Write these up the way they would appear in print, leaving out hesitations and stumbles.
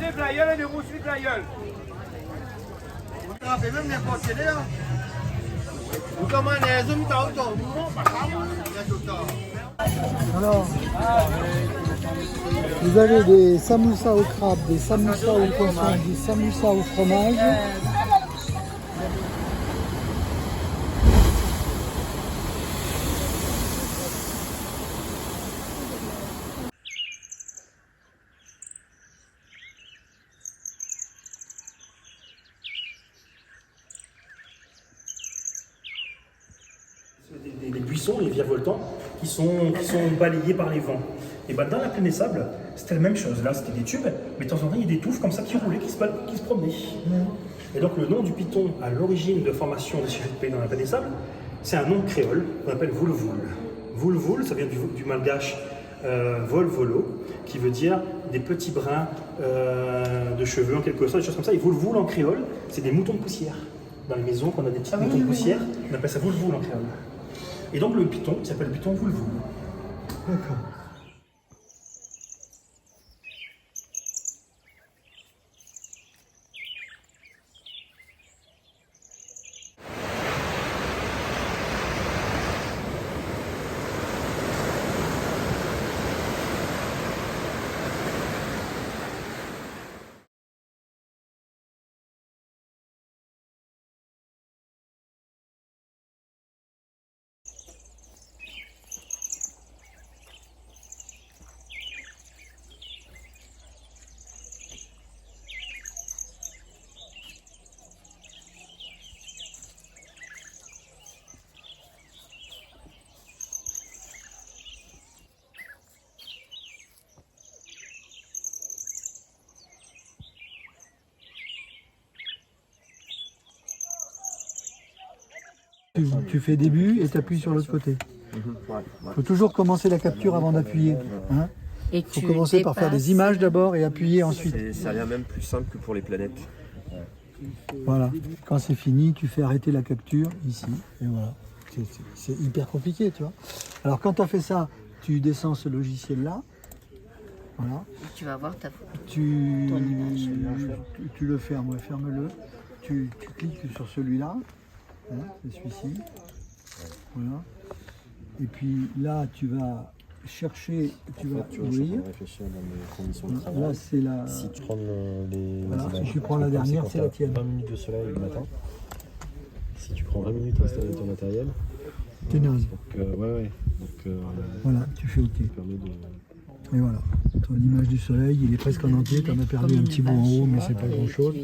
suivre la gueule et de vous suivre la gueule. Vous même n'importe quel heure. Vous commandez un zoom tao tao. Alors, vous avez des samoussas au crabe, des samoussas au poisson, des samoussas au fromage. Des buissons, les virevoltants, qui sont balayés par les vents. Et bah, dans la plaine des sables, c'était la même chose. Là, c'était des tubes, mais de temps en temps, il y a des touffes comme ça qui roulaient, qui se promenaient. Et donc, le nom du piton, à l'origine de formation de ces pays dans la plaine des sables, c'est un nom créole qu'on appelle voul-voul. Voul-voul, ça vient du malgache vol-volo, qui veut dire des petits brins de cheveux, en quelque sorte, des choses comme ça. Et voul-voul en créole, c'est des moutons de poussière. Dans les maisons, quand on a des petits moutons de poussière, on appelle ça voul-voul en créole. Et donc le piton, il s'appelle piton voul-voul. D'accord. Tu fais début et tu appuies sur l'autre côté. Il faut toujours commencer la capture avant d'appuyer. Hein. Il faut commencer par faire des images d'abord et appuyer ensuite. Ça a l'air même plus simple que pour les planètes. Voilà. Quand c'est fini, tu fais arrêter la capture ici. Et voilà. C'est hyper compliqué, tu vois. Alors quand tu as fait ça, tu descends ce logiciel-là. Voilà. Tu vas voir ta photo. Tu le fermes, ouais, ferme-le. Tu cliques sur celui-là. Hein, c'est celui-ci. Voilà. Et puis là, tu vas chercher, tu vas ouvrir. Réfléchir dans les conditions de travail. Là, c'est la. Si tu prends les Voilà, images, si tu prends la dernière, c'est la tienne. 20 minutes de soleil le matin. Si tu prends 20 minutes à installer ton matériel. T'es naze. Ouais. Donc, voilà, tu fais OK. ça permet de... Et voilà. Ton image du soleil, il est presque en entier. Tu en as perdu un petit bout en haut, mais c'est pas grand chose.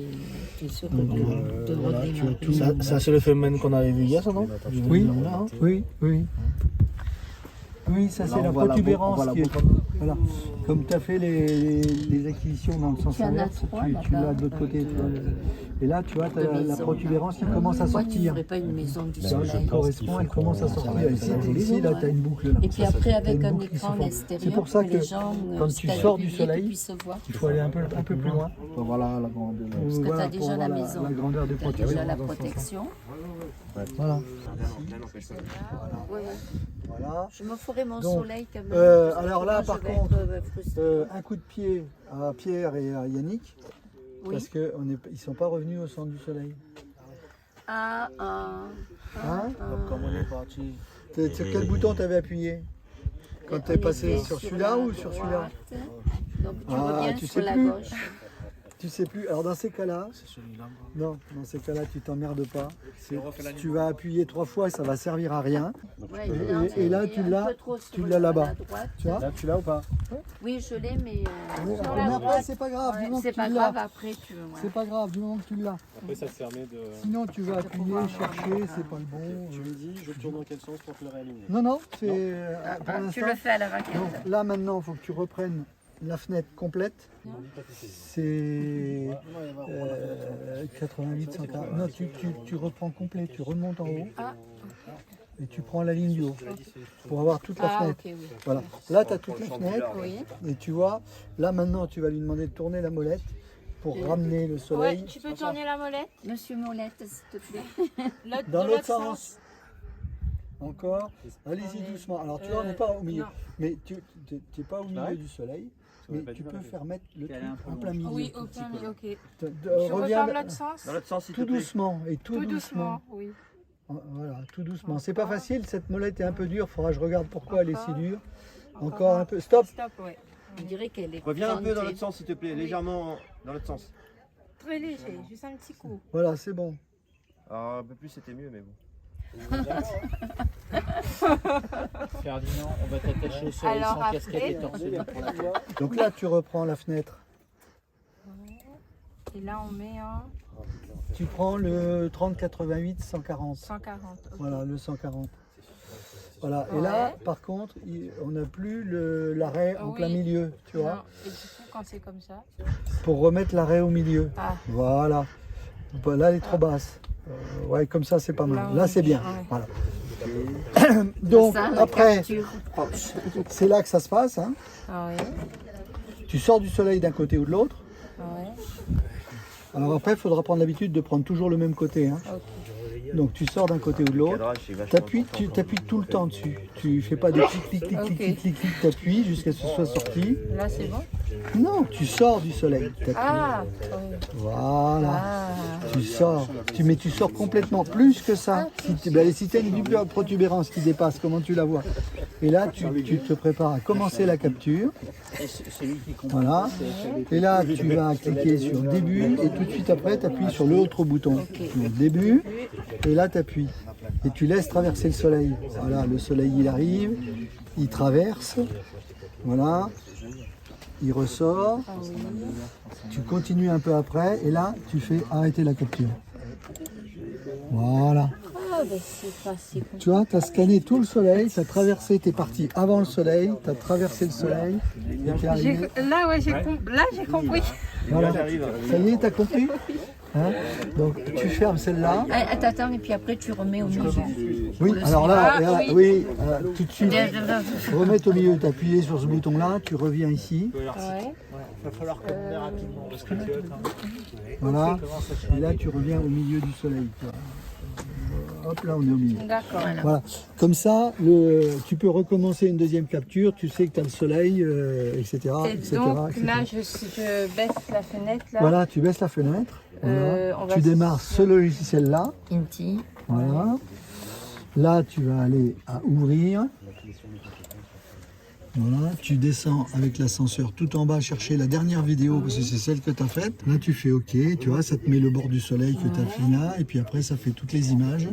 voilà, tu as tout. Ça c'est le phénomène qu'on avait vu hier, ça, non? Oui, oui. Oui, ça c'est la protubérance qui est... Voilà. Comme tu as fait les acquisitions dans le sens inverse, tu l'as de l'autre côté. Tu vois. Et là, tu vois, tu as la protubérance qui commence à Pourquoi tu ne sortir. ferais pas une maison du Ça soleil? correspond, elle commence à sortir. Ici, là, tu as une boucle. Là. Et puis après, avec T'as un une boucle qui se écran forme. extérieur, C'est pour ça que les gens, quand tu sors du soleil, puissent voir. il faut aller un peu plus loin. Voilà la grandeur. Parce que tu as déjà la maison. La grandeur des Tu as protubérances. déjà la protection. Voilà. Voilà. Je me ferai mon Donc, soleil quand même. alors là, Je par vais contre, être frustrée. un coup de pied à Pierre et à Yannick, Oui. parce qu'ils ne sont pas revenus au centre du soleil. Ah. Hein Comme on est parti. Sur quel bouton tu avais appuyé? Quand tu es passé sur celui-là ou sur celui-là? Donc tu reviens tu sur sais la plus. gauche. Tu sais plus. Alors dans ces cas-là, C'est celui-là. non, dans ces cas-là, tu t'emmerdes pas. Tu vas appuyer 3 fois et ça va servir à rien. Ouais, Et là, tu l'as là-bas. Tu vois? Là, tu l'as ou pas? Oui, je l'ai, mais Mais après, c'est pas grave. du moment c'est que pas tu grave. l'as. Après, tu veux. C'est pas grave, du moment que tu l'as. Après, ça te permet de... Sinon, tu vas appuyer, chercher, c'est pas le bon. Tu me dis, je tourne dans quel sens pour te le réaligner? Non, c'est pour Tu l'instant. le fais à la raquette. Donc là maintenant, il faut que tu reprennes la fenêtre complète. C'est 88, 140. Non, tu reprends complet, tu remontes en haut et tu prends la ligne du haut pour avoir toute la fenêtre. Ok, oui. Voilà. Là, tu as toute la fenêtre Oui. et tu vois, là maintenant, tu vas lui demander de tourner la molette pour ramener le soleil Ouais, tu peux tourner la molette Monsieur Molette, s'il te plaît. dans l'autre sens. Encore. Allez-y doucement. Alors tu vois, on n'est pas au milieu. non. Mais tu n'es pas au milieu du soleil. mais tu peux faire mettre le truc en plein milieu. Oui, au plein milieu, ok. Je Reviens referme l'autre sens. Dans l'autre sens, s'il te tout plaît. doucement et tout Tout doucement. doucement, oui. Voilà, tout doucement. C'est pas facile, cette molette est un peu dure. Faudra que je regarde pourquoi elle est si dure. Encore un peu. Stop. Stop, ouais. On dirait qu'elle est Reviens un peu dans pointée. l'autre sens, s'il te plaît, légèrement dans l'autre sens. Très léger, juste un petit coup. Voilà, c'est bon. Alors, un peu plus, c'était mieux, mais bon. Ferdinand, on va t'attacher au soleil Alors sans après- casquette et torse nu pour la voix. Donc là, tu reprends la fenêtre. Et là, on met un Tu prends le 30-88 140. 140. ok. Voilà, le 140. Voilà. Et là, par contre, on n'a plus l'arrêt en Oui. plein milieu, tu vois, Non. Et du coup, quand c'est comme ça. pour remettre l'arrêt au milieu. Ah. Voilà. Bah, là, elle est trop basse. Ouais, comme ça, c'est pas mal. Là, c'est bien. Ouais. Voilà. Donc, Ça, la après, capture. c'est là que ça se passe. Hein. Ah ouais. Tu sors du soleil d'un côté ou de l'autre. Ah ouais. Alors après, il faudra prendre l'habitude de prendre toujours le même côté. Hein. Ok. Donc tu sors d'un côté ou de l'autre. Cadrage, c'est vachement T'appuies, tu t'appuies tout le temps dessus. Tu fais pas des clic, clic, clic, Ok. clic, clic, clic, clic, t'appuies jusqu'à ce que ce soit sorti. Là, c'est bon. Non, tu sors du soleil. T'appuies. Ah. Oui. Voilà. Ah. Tu sors. Mais tu sors complètement plus que ça. Si tu as une protubérance qui dépasse, comment tu la vois? Et là, tu te prépares à commencer la capture. Et celui qui comprend, Voilà. Et là, tu vas cliquer sur début et tout de suite après, tu appuies sur l'autre bouton. Donc début, et là, tu appuies. Et tu laisses traverser le soleil. Voilà, le soleil, il arrive, il traverse. Voilà. Il ressort. Tu continues un peu après, et là, tu fais arrêter la capture. Voilà. Ah, ben c'est facile. Tu vois, tu as scanné tout le soleil, tu as traversé, tu es parti avant le soleil, tu as traversé le soleil, et tu es arrivé. Là, ouais, j'ai compris. Voilà. Ça y est, tu as compris? Hein? Donc tu fermes celle-là. Ah, attends, et puis après tu remets au milieu. Oui, alors là, Ah, là, oui. oui, tout de suite, remettre au milieu, tu appuies sur ce bouton-là, tu reviens ici. Ouais. il va falloir commander rapidement parce que Voilà. Et là, tu reviens au milieu du soleil. Tu vois. Hop, là, on est au milieu. D'accord. Voilà. Comme ça, tu peux recommencer une deuxième capture, tu sais que tu as le soleil, etc. Et etc., donc etc. là, je baisse la fenêtre là. Voilà, tu baisses la fenêtre. Voilà. On va Tu démarres ce logiciel-là. Inti. Voilà. Là, tu vas aller à ouvrir. Voilà, tu descends avec l'ascenseur tout en bas chercher la dernière vidéo parce que c'est celle que tu as faite. Là, tu fais OK, tu vois, ça te met le bord du soleil que tu as fait là, et puis après, ça fait toutes les images.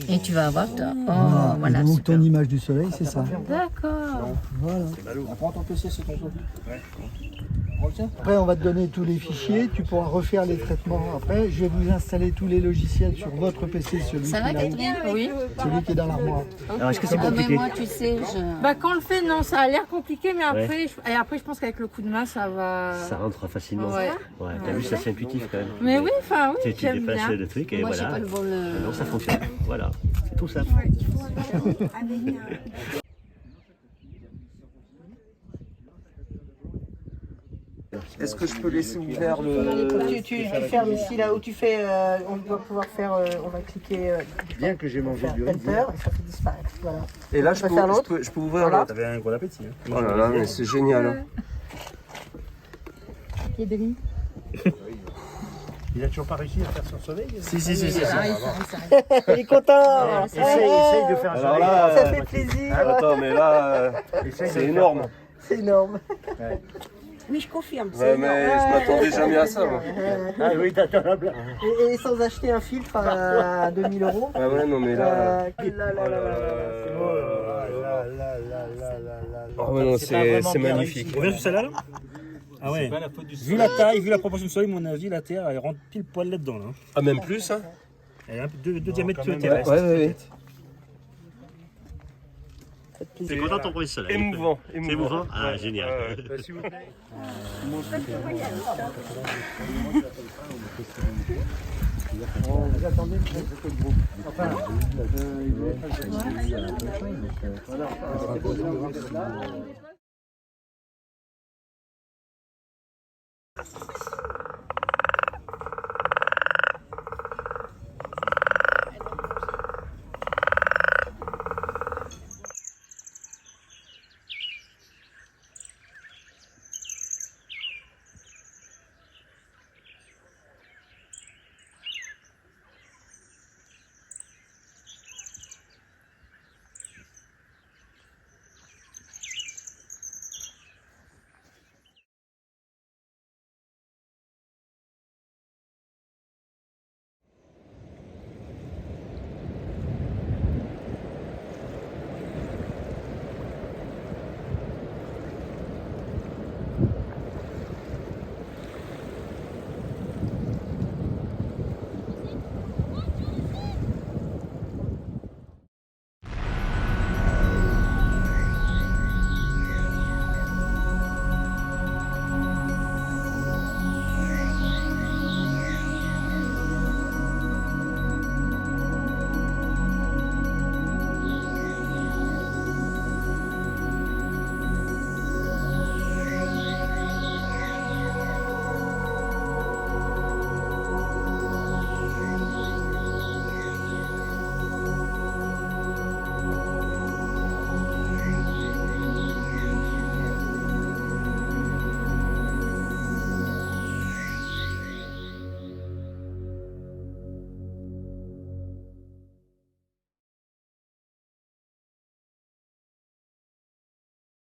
Et tu vas avoir ta... Oh, Voilà. voilà, Et donc, super. ton image du soleil, c'est ça. D'accord. Voilà. prends ton PC, c'est ton truc. Après, on va te donner tous les fichiers, tu pourras refaire les traitements après. Je vais vous installer tous les logiciels sur votre PC, celui Ça va, qui, est là- Catherine? Oui. celui qui est dans l'armoire. Alors, est-ce que c'est Ah, mais compliqué? moi, tu sais, je... Bah quand on le fait, non, ça a l'air compliqué, mais après, et après je pense qu'avec le coup de main, ça va. Ça rentre facilement. Ouais. Ouais, t'as vu, ça c'est intuitif quand même. Mais oui, enfin oui, Tu j'aime dépasses bien. le truc et Moi, j'ai voilà. pas le vol... Non, ça fonctionne. Voilà, c'est tout ça. Est-ce que je peux laisser ouvert le... Tu fermes ici, là où tu fais... on va pouvoir faire... on va cliquer... Bien que j'ai mangé du riz. Enter, et ça fait disparaître. Voilà. Et là, je peux faire l'autre. je peux ouvrir Voilà. l'autre. T'avais un gros appétit. Hein. Oh là là, mais c'est génial. hein. Il a toujours pas réussi à faire son soleil. Si. Il est content. Essaye de faire un Alors soleil. là, Ça fait plaisir. attends, mais là, c'est énorme. C'est énorme. Oui, je confirme. Ouais, mais je m'attendais jamais à ça. moi. Ah oui, t'attends la blague. Et sans acheter un filtre à 2000 €. Ah ouais, non, mais là. Oh, ouais, non, c'est magnifique. On vient sur celle-là là Ah ouais. Vu la taille, vu la proportion du soleil, à mon avis, la Terre, elle rentre pile poil là-dedans. Là. Ah, même plus, hein? Elle a un peu de diamètre terrestre. Ouais. T'es content de ton premier soleil? Émouvant. C'est émouvant? Ah, génial. S'il vous plaît. Vous attendez le groupe. Enfin, il doit être... Voilà.